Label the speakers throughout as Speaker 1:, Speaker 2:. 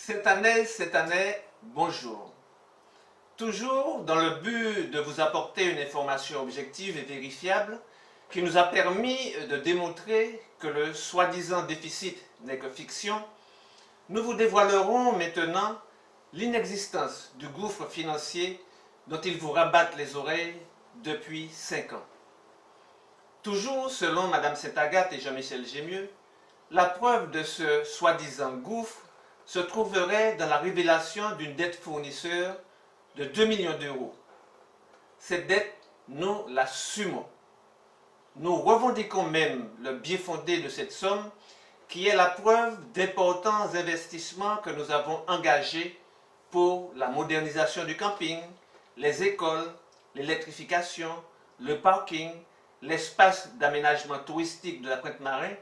Speaker 1: Cette année, bonjour. Toujours dans le but de vous apporter une information objective et vérifiable qui nous a permis de démontrer que le soi-disant déficit n'est que fiction, nous vous dévoilerons maintenant l'inexistence du gouffre financier dont ils vous rabattent les oreilles depuis 5 ans. Toujours selon Mme Sainte-Agathe et Jean-Michel Gémieux, la preuve de ce soi-disant gouffre se trouverait dans la révélation d'une dette fournisseur de 2 millions d'euros. Cette dette, nous l'assumons. Nous revendiquons même le bien fondé de cette somme qui est la preuve d'importants investissements que nous avons engagés pour la modernisation du camping, les écoles, l'électrification, le parking, l'espace d'aménagement touristique de la Pointe-Marin,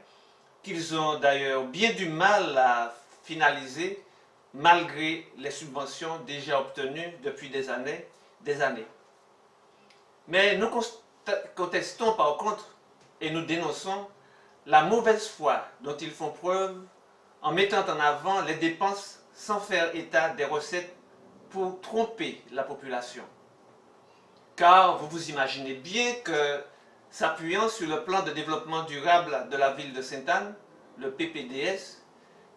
Speaker 1: qu'ils ont d'ailleurs bien du mal à finaliser malgré les subventions déjà obtenues depuis des années. Mais nous contestons par contre et nous dénonçons la mauvaise foi dont ils font preuve en mettant en avant les dépenses sans faire état des recettes pour tromper la population. Car vous vous imaginez bien que, s'appuyant sur le plan de développement durable de la ville de Sainte-Anne, le PPDS,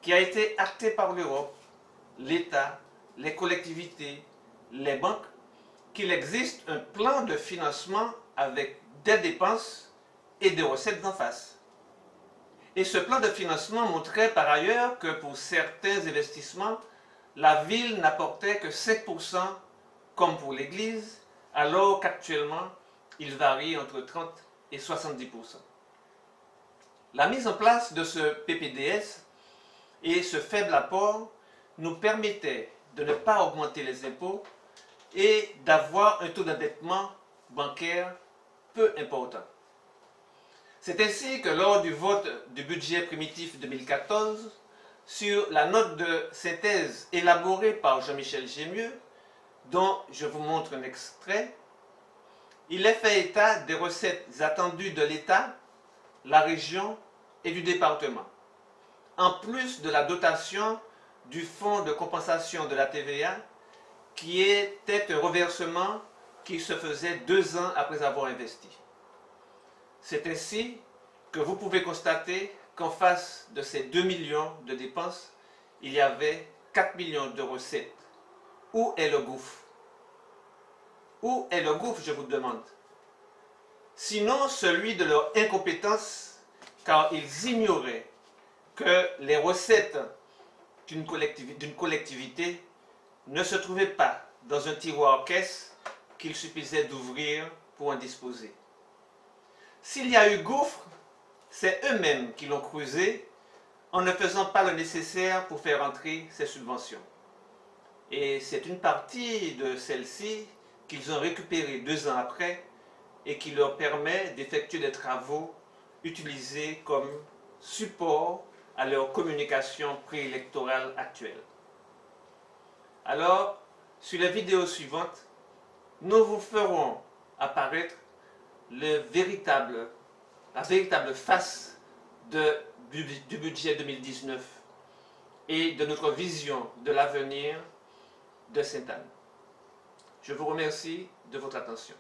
Speaker 1: qui a été acté par l'Europe, l'État, les collectivités, les banques, qu'il existe un plan de financement avec des dépenses et des recettes d'en face. Et ce plan de financement montrait par ailleurs que pour certains investissements, la ville n'apportait que 5% comme pour l'église, alors qu'actuellement, il varie entre 30 et 70%. La mise en place de ce PPDS et ce faible apport nous permettait de ne pas augmenter les impôts et d'avoir un taux d'endettement bancaire peu important. C'est ainsi que lors du vote du budget primitif 2014, sur la note de synthèse élaborée par Jean-Michel Gémieux, dont je vous montre un extrait, il est fait état des recettes attendues de l'État, la région et du département, en plus de la dotation du fonds de compensation de la TVA, qui était un reversement qui se faisait 2 ans après avoir investi. C'est ainsi que vous pouvez constater qu'en face de ces 2 millions de dépenses, il y avait 4 millions de recettes. Où est le gouffre? Où est le gouffre, je vous demande? Sinon celui de leur incompétence, car ils ignoraient que les recettes d'une collectivité ne se trouvaient pas dans un tiroir caisse qu'il suffisait d'ouvrir pour en disposer. S'il y a eu gouffre, c'est eux-mêmes qui l'ont creusé en ne faisant pas le nécessaire pour faire entrer ces subventions. Et c'est une partie de celles-ci qu'ils ont récupérée 2 ans après et qui leur permet d'effectuer des travaux utilisés comme support à leur communication préélectorale actuelle. Alors, sur les vidéos suivantes, nous vous ferons apparaître la véritable face du budget 2019 et de notre vision de l'avenir de Sainte-Anne. Je vous remercie de votre attention.